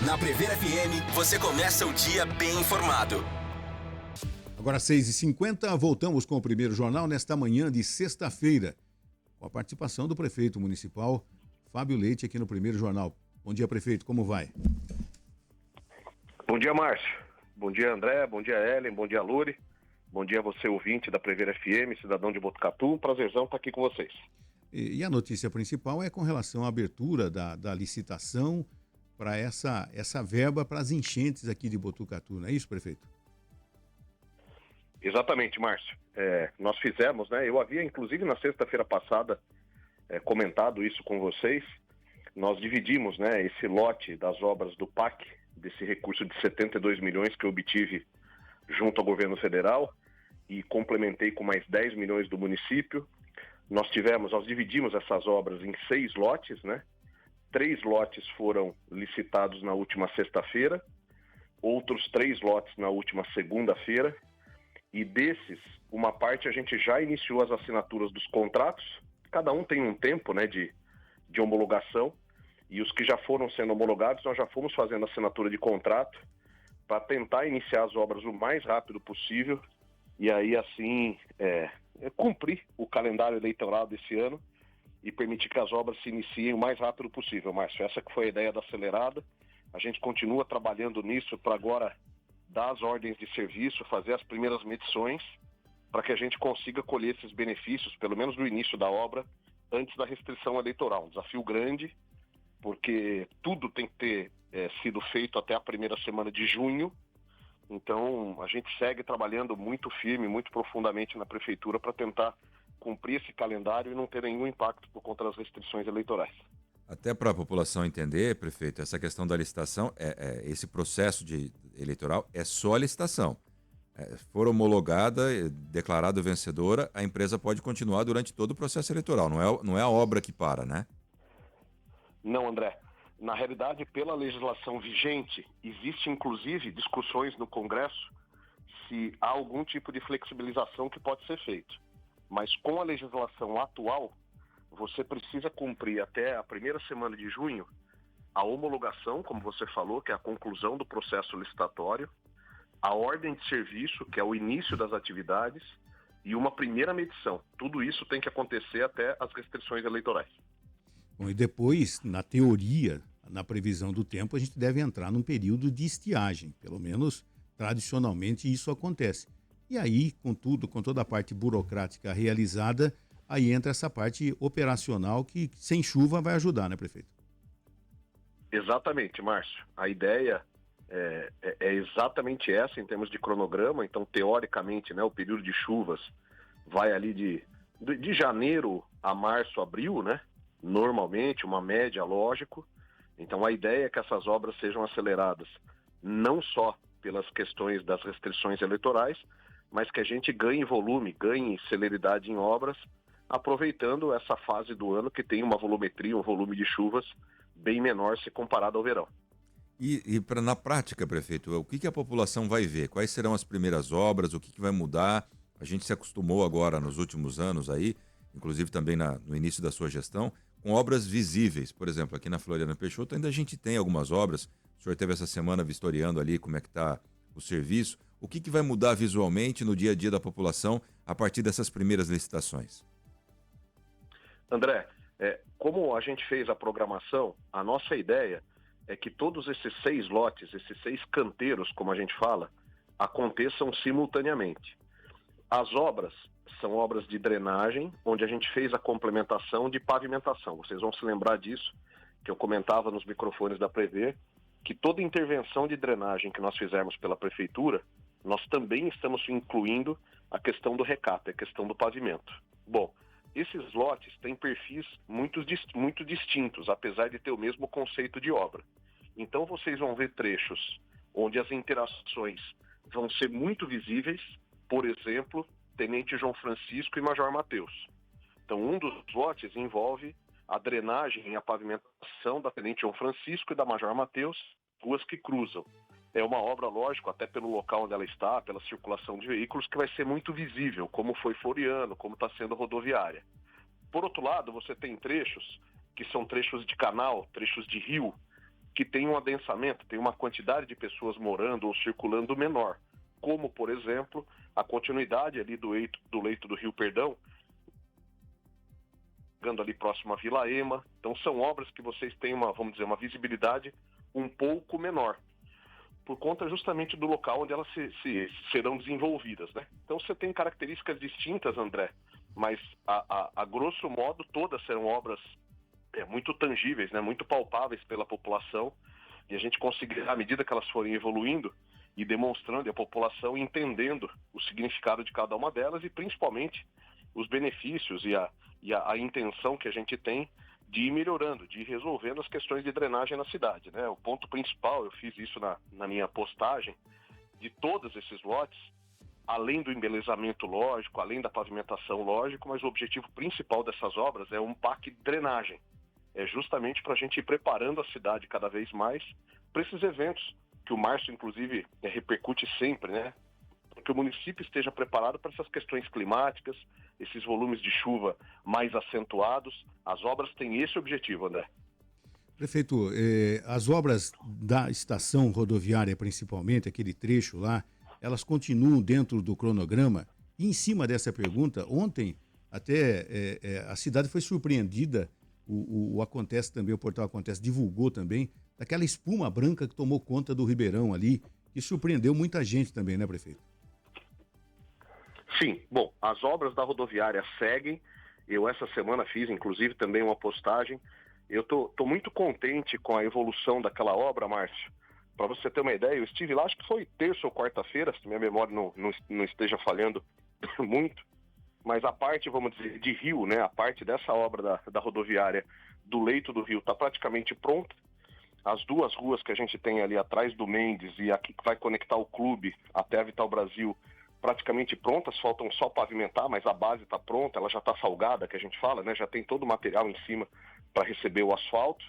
Na Prever FM, você começa o dia bem informado. Agora 6h50, voltamos com o primeiro jornal nesta manhã de sexta-feira, com a participação do prefeito municipal, Fábio Leite, aqui no primeiro jornal. Bom dia, prefeito, como vai? Bom dia, Márcio. Bom dia, André. Bom dia, Ellen. Bom dia, Luri. Bom dia a você, ouvinte da Prever FM, cidadão de Botucatu. Um prazerzão estar aqui com vocês. E a notícia principal é com relação à abertura da licitação para essa verba para as enchentes aqui de Botucatu, não é isso, prefeito? Exatamente, Márcio. Nós fizemos, né? Eu havia, inclusive, na sexta-feira passada, comentado isso com vocês. Nós dividimos, né, esse lote das obras do PAC, desse recurso de 72 milhões que eu obtive junto ao governo federal e complementei com mais 10 milhões do município. Nós dividimos essas obras em 6 lotes, né? 3 lotes foram licitados na última sexta-feira, outros 3 lotes na última segunda-feira, e desses, uma parte a gente já iniciou as assinaturas dos contratos. Cada um tem um tempo, né, de homologação, e os que já foram sendo homologados, nós já fomos fazendo assinatura de contrato para tentar iniciar as obras o mais rápido possível e aí assim cumprir o calendário eleitoral desse ano e permitir que as obras se iniciem o mais rápido possível, Márcio. Essa que foi a ideia da acelerada. A gente continua trabalhando nisso para agora dar as ordens de serviço, fazer as primeiras medições para que a gente consiga colher esses benefícios, pelo menos no início da obra, antes da restrição eleitoral. Um desafio grande, porque tudo tem que ter sido feito até a primeira semana de junho. Então, a gente segue trabalhando muito firme, muito profundamente na prefeitura para tentar cumprir esse calendário e não ter nenhum impacto por conta das restrições eleitorais. Até para a população entender, prefeito, essa questão da licitação, esse processo eleitoral é só a licitação. For homologada, declarada vencedora, a empresa pode continuar durante todo o processo eleitoral, não é a obra que para, né? Não, André. Na realidade, pela legislação vigente, existe inclusive discussões no Congresso se há algum tipo de flexibilização que pode ser feito. Mas com a legislação atual, você precisa cumprir até a primeira semana de junho a homologação, como você falou, que é a conclusão do processo licitatório, a ordem de serviço, que é o início das atividades, e uma primeira medição. Tudo isso tem que acontecer até as restrições eleitorais. Bom, e depois, na teoria, na previsão do tempo, a gente deve entrar num período de estiagem. Pelo menos, tradicionalmente, isso acontece. E aí, com toda a parte burocrática realizada, aí entra essa parte operacional que, sem chuva, vai ajudar, né, prefeito? Exatamente, Márcio. A ideia é exatamente essa em termos de cronograma. Então, teoricamente, né, o período de chuvas vai ali de janeiro a março, abril, né? Normalmente, uma média, lógico. Então, a ideia é que essas obras sejam aceleradas, não só pelas questões das restrições eleitorais, mas que a gente ganhe volume, ganhe celeridade em obras, aproveitando essa fase do ano que tem uma volumetria, um volume de chuvas bem menor se comparado ao verão. E na prática, prefeito, o que a população vai ver? Quais serão as primeiras obras? O que vai mudar? A gente se acostumou agora nos últimos anos aí, inclusive também no início da sua gestão, com obras visíveis. Por exemplo, aqui na Floriano Peixoto ainda a gente tem algumas obras. O senhor teve essa semana vistoriando ali como é que está o serviço. O que vai mudar visualmente no dia a dia da população a partir dessas primeiras licitações? André, como a gente fez a programação, a nossa ideia é que todos esses 6 lotes, esses 6 canteiros, como a gente fala, aconteçam simultaneamente. As obras são obras de drenagem, onde a gente fez a complementação de pavimentação. Vocês vão se lembrar disso, que eu comentava nos microfones da Prever, que toda intervenção de drenagem que nós fizermos pela prefeitura, nós também estamos incluindo a questão do recato, a questão do pavimento. Bom, esses lotes têm perfis muito distintos, apesar de ter o mesmo conceito de obra. Então vocês vão ver trechos onde as interações vão ser muito visíveis, por exemplo, Tenente João Francisco e Major Mateus. Então um dos lotes envolve a drenagem e a pavimentação da Tenente João Francisco e da Major Mateus, ruas que cruzam. É uma obra, lógico, até pelo local onde ela está, pela circulação de veículos, que vai ser muito visível, como foi Floriano, como está sendo rodoviária. Por outro lado, você tem trechos que são trechos de canal, trechos de rio, que tem um adensamento, tem uma quantidade de pessoas morando ou circulando menor, como, por exemplo, a continuidade ali do leito do Rio Perdão, chegando ali próximo à Vila Ema. Então são obras que vocês têm vamos dizer, uma visibilidade um pouco menor, por conta justamente do local onde elas serão desenvolvidas, né? Então você tem características distintas, André, mas a grosso modo todas serão obras muito tangíveis, né? Muito palpáveis pela população, e a gente conseguirá, à medida que elas forem evoluindo e demonstrando, e a população entendendo o significado de cada uma delas e principalmente os benefícios e a intenção que a gente tem de ir melhorando, de ir resolvendo as questões de drenagem na cidade, né? O ponto principal, eu fiz isso na minha postagem, de todos esses lotes, além do embelezamento lógico, além da pavimentação lógico, mas o objetivo principal dessas obras é um PAC de drenagem. É justamente para a gente ir preparando a cidade cada vez mais para esses eventos, que o Márcio, inclusive, repercute sempre, né? Que o município esteja preparado para essas questões climáticas, esses volumes de chuva mais acentuados. As obras têm esse objetivo, André. Prefeito, as obras da estação rodoviária, principalmente, aquele trecho lá, elas continuam dentro do cronograma? E em cima dessa pergunta, ontem até a cidade foi surpreendida, o Acontece também, o portal Acontece divulgou também, daquela espuma branca que tomou conta do Ribeirão ali, que surpreendeu muita gente também, né, prefeito? Sim, bom, as obras da rodoviária seguem. Eu essa semana fiz, inclusive, também uma postagem. Eu tô muito contente com a evolução daquela obra, Márcio. Para você ter uma ideia, eu estive lá, acho que foi terça ou quarta-feira, se minha memória não esteja falhando muito, mas a parte, vamos dizer, de rio, né, a parte dessa obra da rodoviária do leito do rio está praticamente pronta. As duas ruas que a gente tem ali atrás do Mendes e aqui que vai conectar o clube até a Vital Brasil, praticamente prontas, faltam só pavimentar, mas a base está pronta, ela já está salgada, que a gente fala, né? Já tem todo o material em cima para receber o asfalto.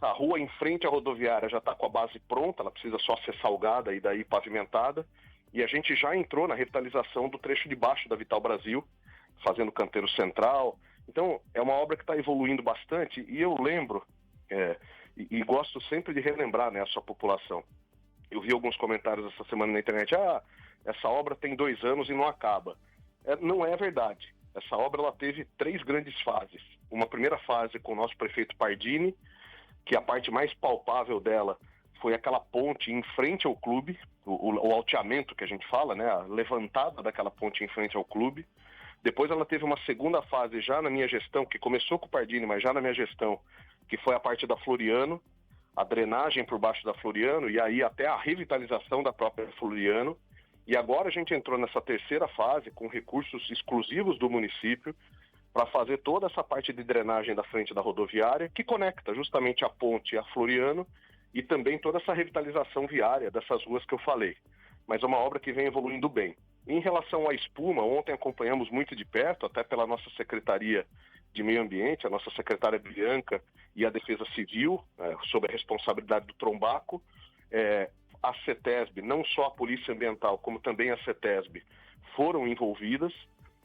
A rua em frente à rodoviária já está com a base pronta, ela precisa só ser salgada e daí pavimentada. E a gente já entrou na revitalização do trecho de baixo da Vital Brasil, fazendo canteiro central. Então, é uma obra que está evoluindo bastante e eu lembro, e gosto sempre de relembrar, né, a sua população. Eu vi alguns comentários essa semana na internet, essa obra tem 2 anos e não acaba. Não é verdade. Essa obra ela teve 3 grandes fases. Uma primeira fase com o nosso prefeito Pardini, que a parte mais palpável dela foi aquela ponte em frente ao clube, o alteamento que a gente fala, né, a levantada daquela ponte em frente ao clube. Depois ela teve uma segunda fase já na minha gestão, que começou com o Pardini, mas já na minha gestão, que foi a parte da Floriano, a drenagem por baixo da Floriano e aí até a revitalização da própria Floriano. E agora a gente entrou nessa terceira fase com recursos exclusivos do município para fazer toda essa parte de drenagem da frente da rodoviária, que conecta justamente a ponte a Floriano e também toda essa revitalização viária dessas ruas que eu falei. Mas é uma obra que vem evoluindo bem. Em relação à espuma, ontem acompanhamos muito de perto, até pela nossa Secretaria de Meio Ambiente, a nossa secretária Bianca e a Defesa Civil, sob a responsabilidade do Trombaco. A CETESB, não só a Polícia Ambiental, como também a CETESB, foram envolvidas.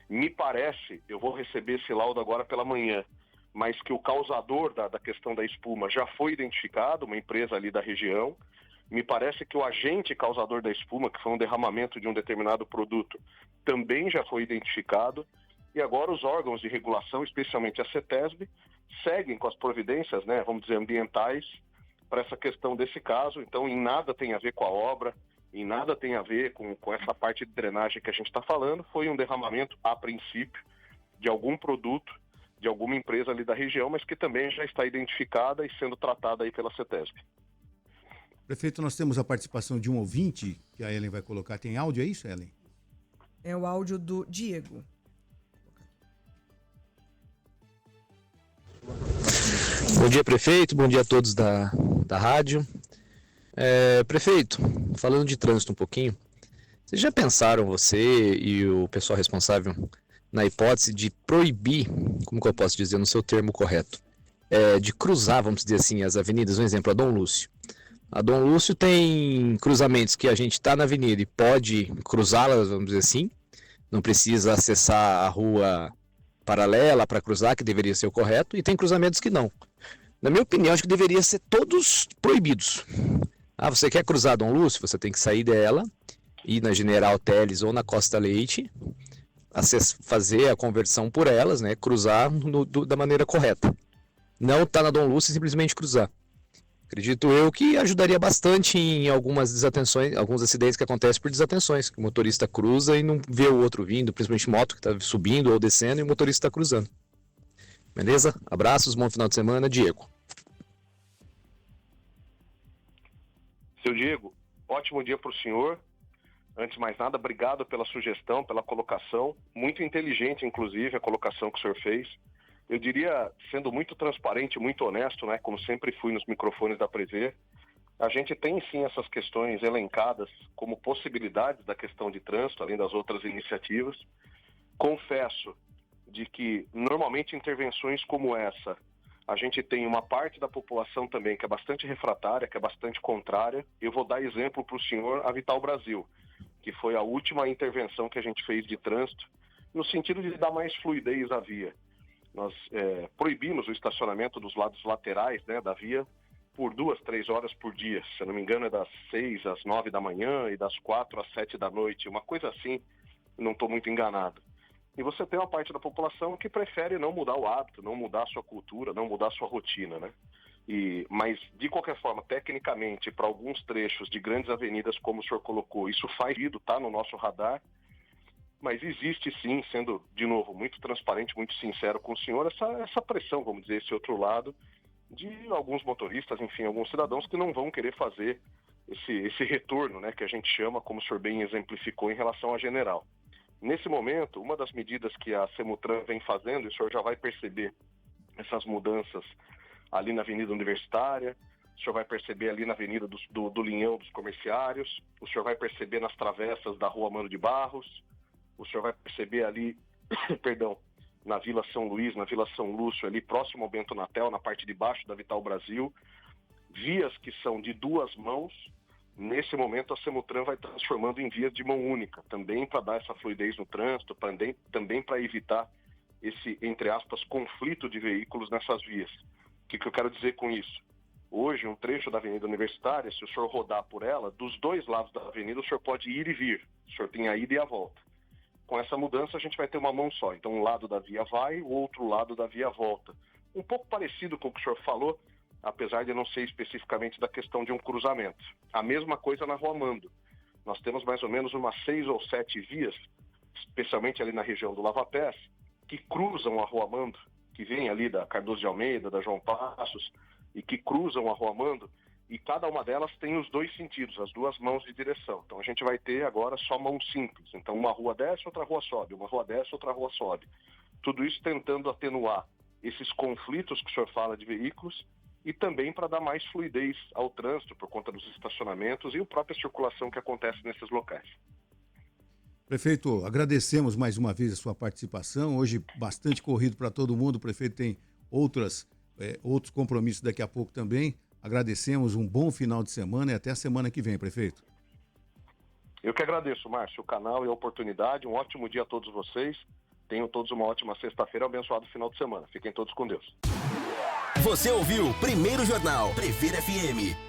Me parece, eu vou receber esse laudo agora pela manhã, mas que o causador da questão da espuma já foi identificado, uma empresa ali da região. Me parece que o agente causador da espuma, que foi um derramamento de um determinado produto, também já foi identificado. E agora os órgãos de regulação, especialmente a CETESB, seguem com as providências, né, vamos dizer, ambientais, para essa questão desse caso. Então, em nada tem a ver com a obra, em nada tem a ver com essa parte de drenagem que a gente está falando. Foi um derramamento, a princípio, de algum produto, de alguma empresa ali da região, mas que também já está identificada e sendo tratada aí pela CETESB. Prefeito, nós temos a participação de um ouvinte, que a Ellen vai colocar. Tem áudio, é isso, Ellen? É o áudio do Diego. Bom dia, prefeito. Bom dia a todos da rádio. Prefeito, falando de trânsito um pouquinho, vocês já pensaram, você e o pessoal responsável, na hipótese de proibir, como que eu posso dizer no seu termo correto, de cruzar, vamos dizer assim, as avenidas? Um exemplo, a Dom Lúcio. A Dom Lúcio tem cruzamentos que a gente está na avenida e pode cruzá-las, vamos dizer assim, não precisa acessar a rua paralela para cruzar, que deveria ser o correto, e tem cruzamentos que não. Na minha opinião, acho que deveria ser todos proibidos. Ah, você quer cruzar Dom Lúcio? Você tem que sair dela, ir na General Teles ou na Costa Leite, fazer a conversão por elas, né? Cruzar da maneira correta. Não tá na Dom Lúcio e simplesmente cruzar. Acredito eu que ajudaria bastante em algumas desatenções, alguns acidentes que acontecem por desatenções, que o motorista cruza e não vê o outro vindo, principalmente moto que está subindo ou descendo e o motorista está cruzando. Beleza? Abraços, bom final de semana, Diego. Seu Diego, ótimo dia para o senhor. Antes de mais nada, obrigado pela sugestão, pela colocação. Muito inteligente, inclusive, a colocação que o senhor fez. Eu diria, sendo muito transparente, muito honesto, né, como sempre fui nos microfones da Prever, a gente tem sim essas questões elencadas como possibilidades da questão de trânsito, além das outras iniciativas. Confesso de que, normalmente, intervenções como essa, a gente tem uma parte da população também que é bastante refratária, que é bastante contrária. Eu vou dar exemplo para o senhor, a Vital Brasil, que foi a última intervenção que a gente fez de trânsito, no sentido de dar mais fluidez à via. Nós proibimos o estacionamento dos lados laterais, né, da via por 2, 3 horas por dia. Se eu não me engano, é das 6 às 9 da manhã e das 4 às 7 da noite. Uma coisa assim, não estou muito enganado. E você tem uma parte da população que prefere não mudar o hábito, não mudar a sua cultura, não mudar a sua rotina, né? Mas, de qualquer forma, tecnicamente, para alguns trechos de grandes avenidas, como o senhor colocou, isso faz sentido, está no nosso radar. Mas existe sim, sendo, de novo, muito transparente, muito sincero com o senhor, essa pressão, vamos dizer, esse outro lado, de alguns motoristas, enfim, alguns cidadãos que não vão querer fazer esse retorno, né, que a gente chama, como o senhor bem exemplificou, em relação à General. Nesse momento, uma das medidas que a Semutran vem fazendo, e o senhor já vai perceber essas mudanças ali na Avenida Universitária, o senhor vai perceber ali na Avenida do Linhão dos Comerciários, o senhor vai perceber nas travessas da Rua Mano de Barros, o senhor vai perceber ali, perdão, na Vila São Luís, na Vila São Lúcio, ali próximo ao Bento Natel, na parte de baixo da Vital Brasil, vias que são de 2 mãos. Nesse momento a Semutran vai transformando em vias de mão única, também para dar essa fluidez no trânsito, também para evitar esse, entre aspas, conflito de veículos nessas vias. O que eu quero dizer com isso? Hoje, um trecho da Avenida Universitária, se o senhor rodar por ela, dos 2 lados da avenida o senhor pode ir e vir, o senhor tem a ida e a volta. Com essa mudança a gente vai ter uma mão só, então um lado da via vai, o outro lado da via volta. Um pouco parecido com o que o senhor falou, apesar de não ser especificamente da questão de um cruzamento. A mesma coisa na Rua Mando. Nós temos mais ou menos umas 6 ou 7 vias, especialmente ali na região do Lava Pés, que cruzam a Rua Mando, que vem ali da Cardoso de Almeida, da João Passos, e que cruzam a Rua Mando, e cada uma delas tem os 2 sentidos, as 2 mãos de direção. Então a gente vai ter agora só mão simples. Então uma rua desce, outra rua sobe, uma rua desce, outra rua sobe. Tudo isso tentando atenuar esses conflitos que o senhor fala de veículos e também para dar mais fluidez ao trânsito por conta dos estacionamentos e a própria circulação que acontece nesses locais. Prefeito, agradecemos mais uma vez a sua participação. Hoje bastante corrido para todo mundo. O prefeito tem outros compromissos daqui a pouco também. Agradecemos, um bom final de semana e até a semana que vem, prefeito. Eu que agradeço, Márcio, o canal e a oportunidade. Um ótimo dia a todos vocês. Tenham todos uma ótima sexta-feira, abençoado final de semana. Fiquem todos com Deus. Você ouviu Primeiro Jornal Prever FM.